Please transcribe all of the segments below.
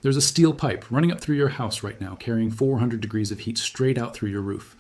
There's a steel pipe running up through your house right now, carrying 400 degrees of heat straight out through your roof.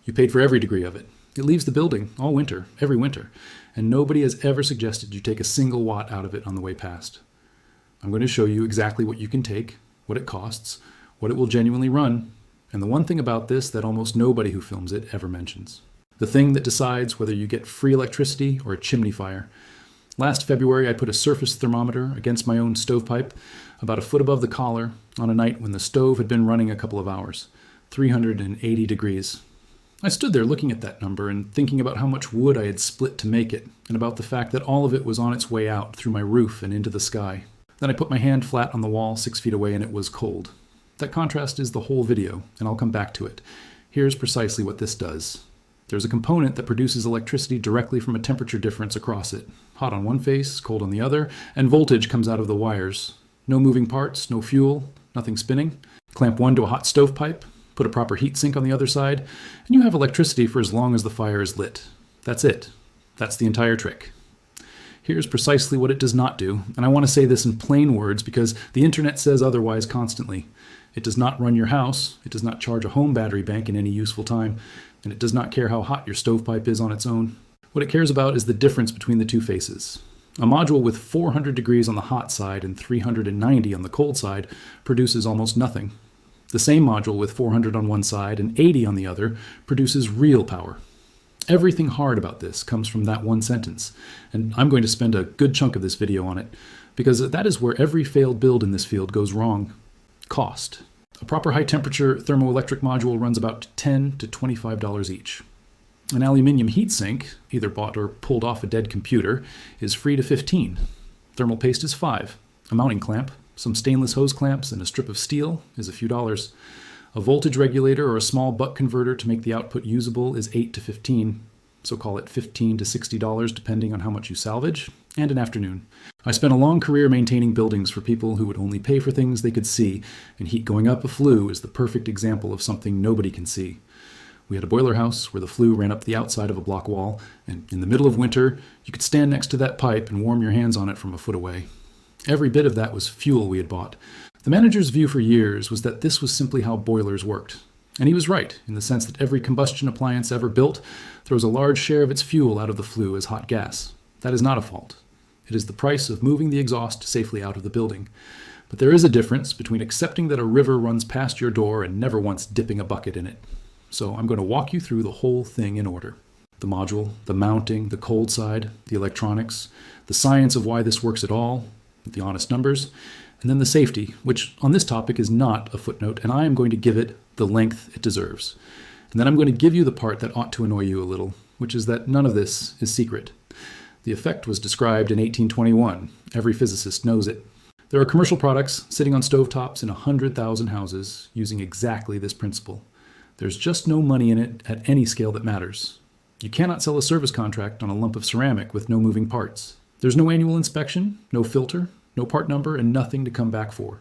You paid for every degree of it. It leaves the building all winter, every winter, and nobody has ever suggested you take a single watt out of it on the way past. I'm going to show you exactly what you can take, what it costs, what it will genuinely run, and the one thing about this that almost nobody who films it ever mentions. The thing that decides whether you get free electricity or a chimney fire. Last February, I put a surface thermometer against my own stovepipe, about a foot above the collar, on a night when the stove had been running a couple of hours, 380 degrees. I stood there looking at that number and thinking about how much wood I had split to make it, and about the fact that all of it was on its way out through my roof and into the sky. Then I put my hand flat on the wall 6 feet away and it was cold. That contrast is the whole video, and I'll come back to it. Here's precisely what this does. There's a component that produces electricity directly from a temperature difference across it. Hot on one face, cold on the other, and voltage comes out of the wires. No moving parts, no fuel, nothing spinning. Clamp one to a hot stovepipe, put a proper heat sink on the other side, and you have electricity for as long as the fire is lit. That's it. That's the entire trick. Here's precisely what it does not do, and I want to say this in plain words because the internet says otherwise constantly. It does not run your house, it does not charge a home battery bank in any useful time, and it does not care how hot your stovepipe is on its own. What it cares about is the difference between the two faces. A module with 400 degrees on the hot side and 390 on the cold side produces almost nothing. The same module with 400 on one side and 80 on the other produces real power. Everything hard about this comes from that one sentence, and I'm going to spend a good chunk of this video on it, because that is where every failed build in this field goes wrong. Cost. A proper high-temperature thermoelectric module runs about $10 to $25 each. An aluminium heatsink, either bought or pulled off a dead computer, is free to $15. Thermal paste is $5. A mounting clamp, some stainless hose clamps, and a strip of steel is a few dollars. A voltage regulator or a small buck converter to make the output usable is $8 to $15, so call it $15 to $60 depending on how much you salvage, and an afternoon. I spent a long career maintaining buildings for people who would only pay for things they could see, and heat going up a flue is the perfect example of something nobody can see. We had a boiler house where the flue ran up the outside of a block wall, and in the middle of winter, you could stand next to that pipe and warm your hands on it from a foot away. Every bit of that was fuel we had bought. The manager's view for years was that this was simply how boilers worked. And he was right, in the sense that every combustion appliance ever built throws a large share of its fuel out of the flue as hot gas. That is not a fault. It is the price of moving the exhaust safely out of the building. But there is a difference between accepting that a river runs past your door and never once dipping a bucket in it. So I'm going to walk you through the whole thing in order. The module, the mounting, the cold side, the electronics, the science of why this works at all, the honest numbers, and then the safety, which on this topic is not a footnote, and I am going to give it the length it deserves. And then I'm going to give you the part that ought to annoy you a little, which is that none of this is secret. The effect was described in 1821. Every physicist knows it. There are commercial products sitting on stovetops in 100,000 houses using exactly this principle. There's just no money in it at any scale that matters. You cannot sell a service contract on a lump of ceramic with no moving parts. There's no annual inspection, no filter, no part number, and nothing to come back for.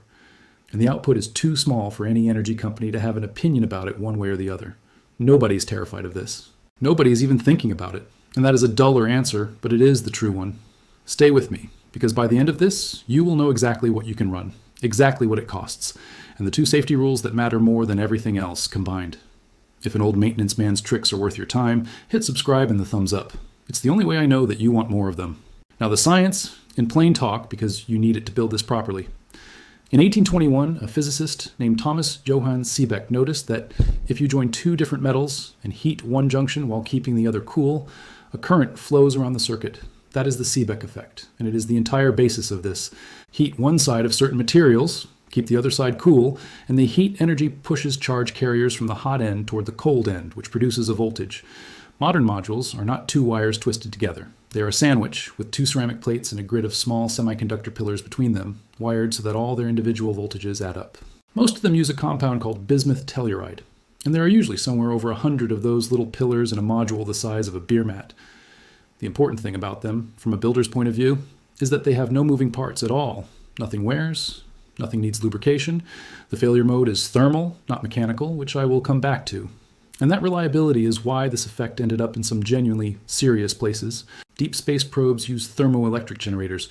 And the output is too small for any energy company to have an opinion about it one way or the other. Nobody's terrified of this. Nobody is even thinking about it. And that is a duller answer, but it is the true one. Stay with me, because by the end of this, you will know exactly what you can run, exactly what it costs, and the two safety rules that matter more than everything else combined. If an old maintenance man's tricks are worth your time, hit subscribe and the thumbs up. It's the only way I know that you want more of them. Now the science, in plain talk, because you need it to build this properly. In 1821, a physicist named Thomas Johann Seebeck noticed that if you join two different metals and heat one junction while keeping the other cool, a current flows around the circuit. That is the Seebeck effect, and it is the entire basis of this. Heat one side of certain materials, keep the other side cool, and the heat energy pushes charge carriers from the hot end toward the cold end, which produces a voltage. Modern modules are not two wires twisted together. They are a sandwich with two ceramic plates and a grid of small semiconductor pillars between them, wired so that all their individual voltages add up. Most of them use a compound called bismuth telluride, and there are usually somewhere over 100 of those little pillars in a module the size of a beer mat. The important thing about them, from a builder's point of view, is that they have no moving parts at all. Nothing wears, nothing needs lubrication. The failure mode is thermal, not mechanical, which I will come back to. And that reliability is why this effect ended up in some genuinely serious places. Deep space probes use thermoelectric generators,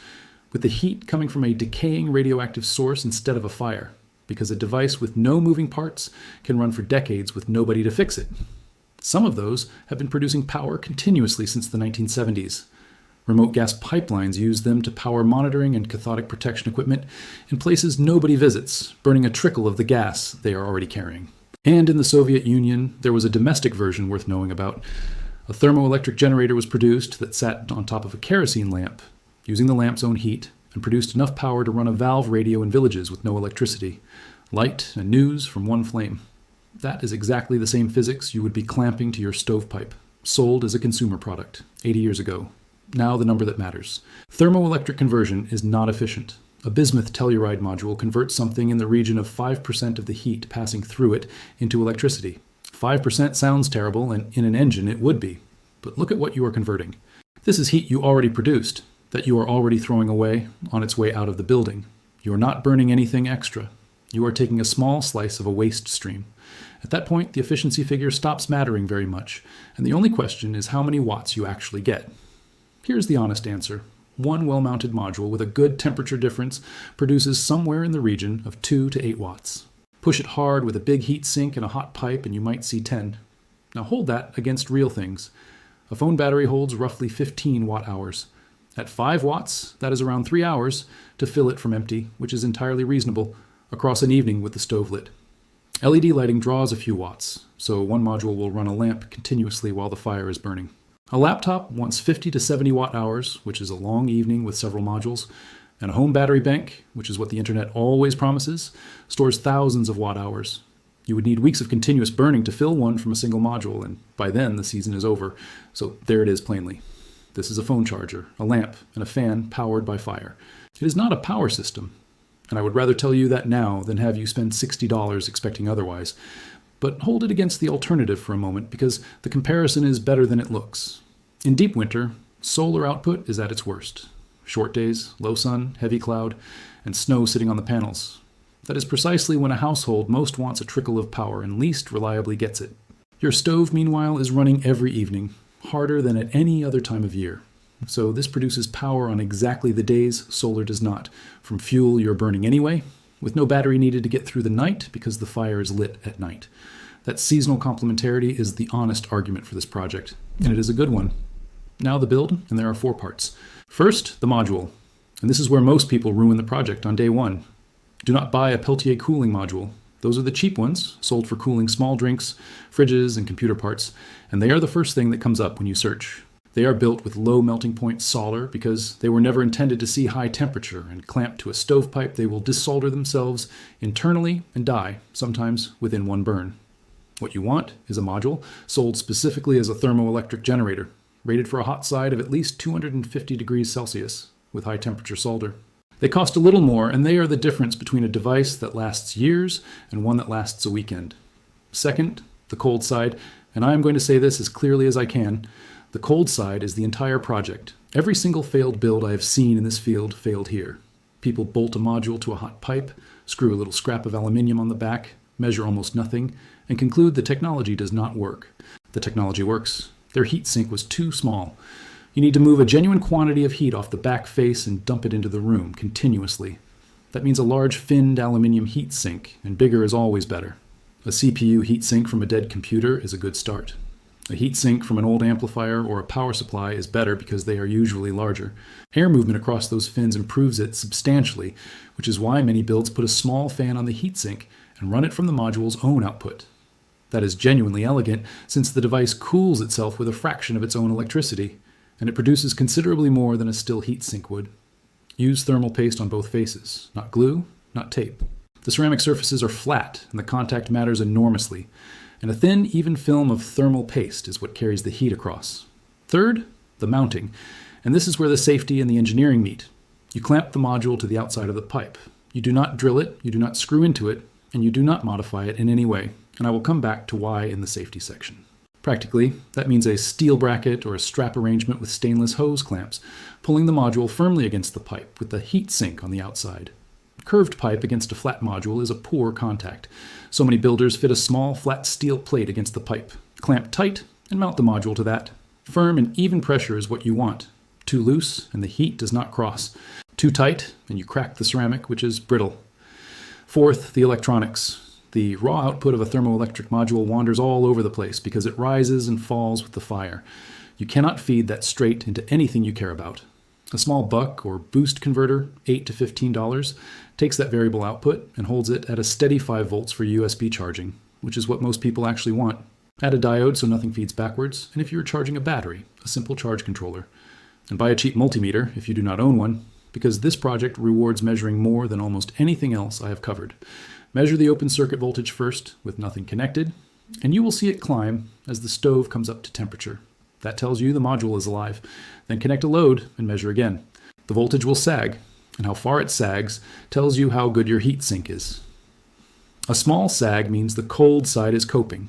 with the heat coming from a decaying radioactive source instead of a fire, because a device with no moving parts can run for decades with nobody to fix it. Some of those have been producing power continuously since the 1970s. Remote gas pipelines use them to power monitoring and cathodic protection equipment in places nobody visits, burning a trickle of the gas they are already carrying. And in the Soviet Union, there was a domestic version worth knowing about. A thermoelectric generator was produced that sat on top of a kerosene lamp, using the lamp's own heat, and produced enough power to run a valve radio in villages with no electricity. Light and news from one flame. That is exactly the same physics you would be clamping to your stovepipe, sold as a consumer product 80 years ago. Now the number that matters. Thermoelectric conversion is not efficient. A bismuth telluride module converts something in the region of 5% of the heat passing through it into electricity. 5% sounds terrible, and in an engine it would be. But look at what you are converting. This is heat you already produced, that you are already throwing away on its way out of the building. You are not burning anything extra. You are taking a small slice of a waste stream. At that point, the efficiency figure stops mattering very much, and the only question is how many watts you actually get. Here's the honest answer. One well-mounted module with a good temperature difference produces somewhere in the region of 2 to 8 watts. Push it hard with a big heat sink and a hot pipe and you might see 10. Now hold that against real things. A phone battery holds roughly 15 watt-hours. At 5 watts, that is around 3 hours to fill it from empty, which is entirely reasonable, across an evening with the stove lit. LED lighting draws a few watts, so one module will run a lamp continuously while the fire is burning. A laptop wants 50 to 70 watt-hours, which is a long evening with several modules, and a home battery bank, which is what the internet always promises, stores thousands of watt-hours. You would need weeks of continuous burning to fill one from a single module, and by then the season is over, so there it is plainly. This is a phone charger, a lamp, and a fan powered by fire. It is not a power system, and I would rather tell you that now than have you spend $60 expecting otherwise. But hold it against the alternative for a moment, because the comparison is better than it looks. In deep winter, solar output is at its worst. Short days, low sun, heavy cloud, and snow sitting on the panels. That is precisely when a household most wants a trickle of power and least reliably gets it. Your stove, meanwhile, is running every evening, harder than at any other time of year. So this produces power on exactly the days solar does not, from fuel you're burning anyway, with no battery needed to get through the night because the fire is lit at night. That seasonal complementarity is the honest argument for this project, and it is a good one. Now the build, and there are 4 parts. First, the module, and this is where most people ruin the project on day 1. Do not buy a Peltier cooling module. Those are the cheap ones, sold for cooling small drinks, fridges, and computer parts, and they are the first thing that comes up when you search. They are built with low melting point solder because they were never intended to see high temperature, and clamped to a stovepipe they will dissolder themselves internally and die, sometimes within one burn. What you want is a module sold specifically as a thermoelectric generator, rated for a hot side of at least 250 degrees Celsius, with high temperature solder. They cost a little more, and they are the difference between a device that lasts years and one that lasts a weekend. Second, the cold side, and I am going to say this as clearly as I can. The cold side is the entire project. Every single failed build I have seen in this field failed here. People bolt a module to a hot pipe, screw a little scrap of aluminium on the back, measure almost nothing, and conclude the technology does not work. The technology works. Their heat sink was too small. You need to move a genuine quantity of heat off the back face and dump it into the room continuously. That means a large finned aluminium heat sink, and bigger is always better. A CPU heat sink from a dead computer is a good start. A heat sink from an old amplifier or a power supply is better because they are usually larger. Air movement across those fins improves it substantially, which is why many builds put a small fan on the heat sink and run it from the module's own output. That is genuinely elegant, since the device cools itself with a fraction of its own electricity, and it produces considerably more than a still heat sink would. Use thermal paste on both faces, not glue, not tape. The ceramic surfaces are flat, and the contact matters enormously, and a thin, even film of thermal paste is what carries the heat across. Third, the mounting, and this is where the safety and the engineering meet. You clamp the module to the outside of the pipe. You do not drill it, you do not screw into it, and you do not modify it in any way, and I will come back to why in the safety section. Practically, that means a steel bracket or a strap arrangement with stainless hose clamps, pulling the module firmly against the pipe with the heat sink on the outside. Curved pipe against a flat module is a poor contact. So many builders fit a small, flat steel plate against the pipe, clamp tight, and mount the module to that. Firm and even pressure is what you want. Too loose, and the heat does not cross. Too tight, and you crack the ceramic, which is brittle. Fourth, the electronics. The raw output of a thermoelectric module wanders all over the place because it rises and falls with the fire. You cannot feed that straight into anything you care about. A small buck or boost converter, $8 to $15, takes that variable output and holds it at a steady 5 volts for USB charging, which is what most people actually want. Add a diode so nothing feeds backwards, and if you are charging a battery, a simple charge controller. And buy a cheap multimeter if you do not own one, because this project rewards measuring more than almost anything else I have covered. Measure the open circuit voltage first with nothing connected, and you will see it climb as the stove comes up to temperature. That tells you the module is alive. Then connect a load and measure again. The voltage will sag, and how far it sags tells you how good your heat sink is. A small sag means the cold side is coping.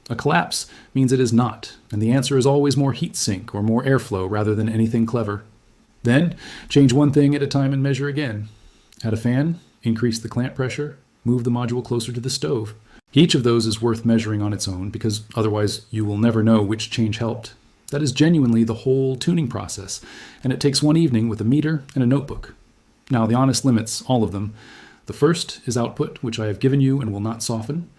A collapse means it is not, and the answer is always more heat sink or more airflow rather than anything clever. Then, change one thing at a time and measure again. Add a fan, increase the clamp pressure, move the module closer to the stove. Each of those is worth measuring on its own because otherwise you will never know which change helped. That is genuinely the whole tuning process, and it takes one evening with a meter and a notebook. Now, the honest limits, all of them. The first is output, which I have given you and will not soften.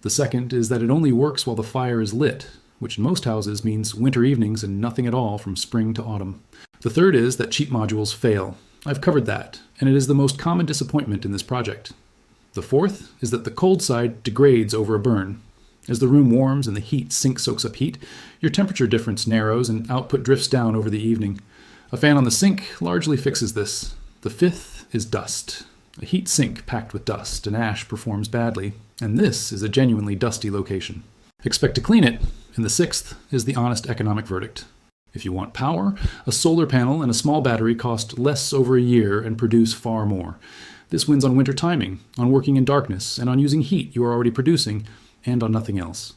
The second is that it only works while the fire is lit, which in most houses means winter evenings and nothing at all from spring to autumn. The third is that cheap modules fail. I've covered that, and it is the most common disappointment in this project. The fourth is that the cold side degrades over a burn. As the room warms and the heat sink soaks up heat, your temperature difference narrows and output drifts down over the evening. A fan on the sink largely fixes this. The fifth is dust. A heat sink packed with dust and ash performs badly, and this is a genuinely dusty location. Expect to clean it, and the sixth is the honest economic verdict. If you want power, a solar panel and a small battery cost less over a year and produce far more. This wins on winter timing, on working in darkness, and on using heat you are already producing, and on nothing else.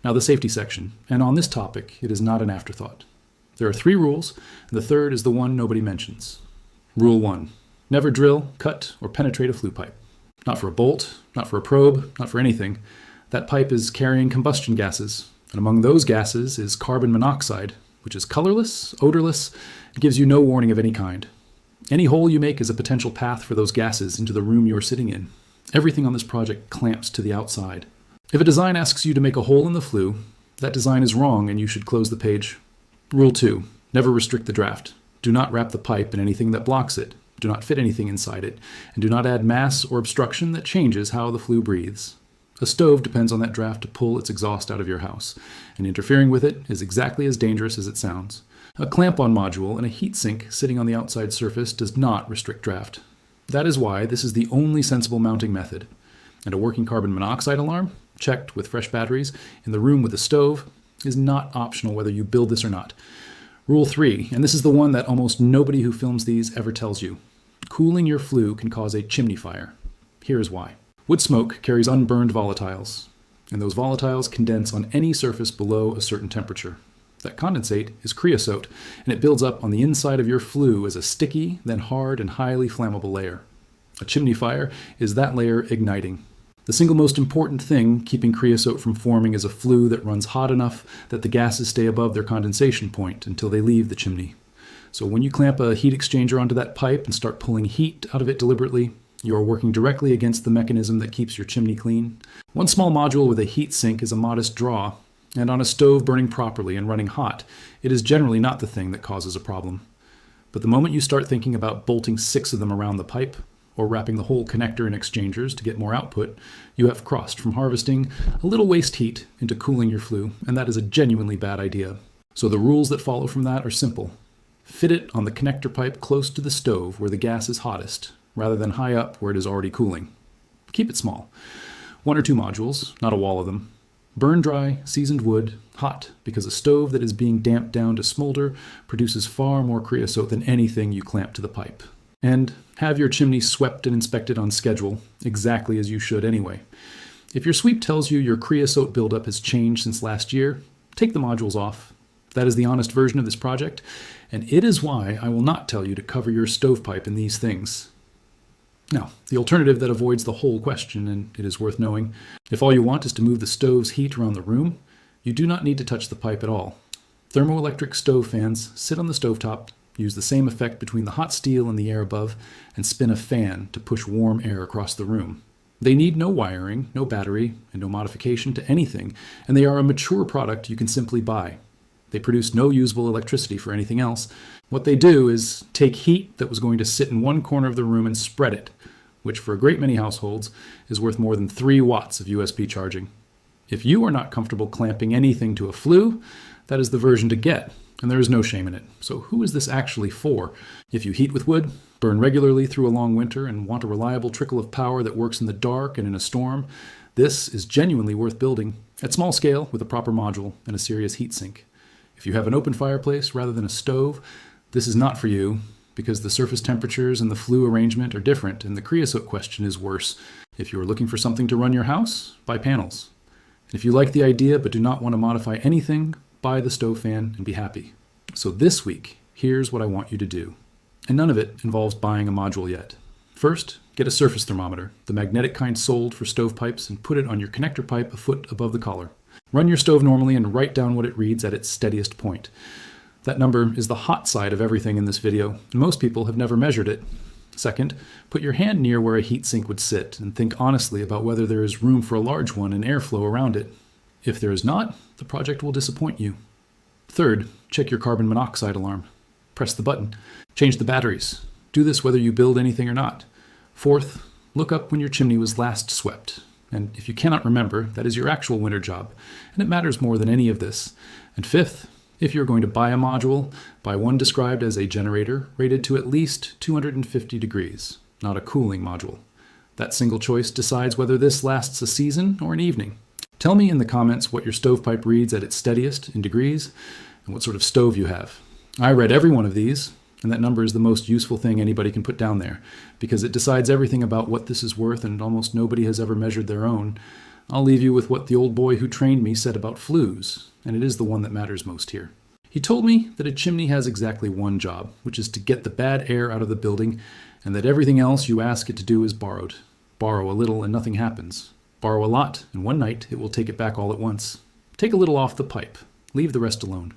Now the safety section, and on this topic, it is not an afterthought. There are 3 rules, and the third is the one nobody mentions. Rule 1. Never drill, cut, or penetrate a flue pipe. Not for a bolt, not for a probe, not for anything. That pipe is carrying combustion gases, and among those gases is carbon monoxide, which is colorless, odorless, and gives you no warning of any kind. Any hole you make is a potential path for those gases into the room you are sitting in. Everything on this project clamps to the outside. If a design asks you to make a hole in the flue, that design is wrong and you should close the page. Rule 2. Never restrict the draft. Do not wrap the pipe in anything that blocks it. Do not fit anything inside it. And do not add mass or obstruction that changes how the flue breathes. A stove depends on that draft to pull its exhaust out of your house, and interfering with it is exactly as dangerous as it sounds. A clamp-on module and a heat sink sitting on the outside surface does not restrict draft. That is why this is the only sensible mounting method. And a working carbon monoxide alarm, checked with fresh batteries, in the room with the stove, is not optional whether you build this or not. Rule 3, and this is the one that almost nobody who films these ever tells you. Cooling your flue can cause a chimney fire. Here is why. Wood smoke carries unburned volatiles, and those volatiles condense on any surface below a certain temperature. That condensate is creosote, and it builds up on the inside of your flue as a sticky, then hard and highly flammable layer. A chimney fire is that layer igniting. The single most important thing keeping creosote from forming is a flue that runs hot enough that the gases stay above their condensation point until they leave the chimney. So when you clamp a heat exchanger onto that pipe and start pulling heat out of it deliberately, you are working directly against the mechanism that keeps your chimney clean. One small module with a heat sink is a modest draw, and on a stove burning properly and running hot, it is generally not the thing that causes a problem. But the moment you start thinking about bolting 6 of them around the pipe, or wrapping the whole connector in exchangers to get more output, you have crossed from harvesting a little waste heat into cooling your flue, and that is a genuinely bad idea. So the rules that follow from that are simple. Fit it on the connector pipe close to the stove where the gas is hottest, rather than high up where it is already cooling. Keep it small. 1 or 2 modules, not a wall of them. Burn dry, seasoned wood, hot, because a stove that is being damped down to smolder produces far more creosote than anything you clamp to the pipe. And have your chimney swept and inspected on schedule, exactly as you should anyway. If your sweep tells you your creosote buildup has changed since last year, take the modules off. That is the honest version of this project, and it is why I will not tell you to cover your stovepipe in these things. Now, the alternative that avoids the whole question, and it is worth knowing, if all you want is to move the stove's heat around the room, you do not need to touch the pipe at all. Thermoelectric stove fans sit on the stovetop use the same effect between the hot steel and the air above, and spin a fan to push warm air across the room. They need no wiring, no battery, and no modification to anything, and they are a mature product you can simply buy. They produce no usable electricity for anything else. What they do is take heat that was going to sit in one corner of the room and spread it, which for a great many households is worth more than 3 watts of USB charging. If you are not comfortable clamping anything to a flue, that is the version to get, and there is no shame in it. So who is this actually for? If you heat with wood, burn regularly through a long winter, and want a reliable trickle of power that works in the dark and in a storm, this is genuinely worth building, at small scale with a proper module and a serious heat sink. If you have an open fireplace rather than a stove, this is not for you, because the surface temperatures and the flue arrangement are different, and the creosote question is worse. If you are looking for something to run your house, buy panels. If you like the idea but do not want to modify anything, buy the stove fan and be happy. So this week, here's what I want you to do. And none of it involves buying a module yet. First, get a surface thermometer, the magnetic kind sold for stovepipes, and put it on your connector pipe a foot above the collar. Run your stove normally and write down what it reads at its steadiest point. That number is the hot side of everything in this video, and most people have never measured it. Second, put your hand near where a heat sink would sit and think honestly about whether there is room for a large one and airflow around it. If there is not, the project will disappoint you. Third, check your carbon monoxide alarm. Press the button. Change the batteries. Do this whether you build anything or not. Fourth, look up when your chimney was last swept. And if you cannot remember, that is your actual winter job, and it matters more than any of this. And fifth, if you're going to buy a module, buy one described as a generator rated to at least 250 degrees, not a cooling module. That single choice decides whether this lasts a season or an evening. Tell me in the comments what your stovepipe reads at its steadiest in degrees and what sort of stove you have. I read every one of these, and that number is the most useful thing anybody can put down there, because it decides everything about what this is worth, and almost nobody has ever measured their own. I'll leave you with what the old boy who trained me said about flues, and it is the one that matters most here. He told me that a chimney has exactly one job, which is to get the bad air out of the building, and that everything else you ask it to do is borrowed. Borrow a little and nothing happens. Borrow a lot, and one night it will take it back all at once. Take a little off the pipe. Leave the rest alone.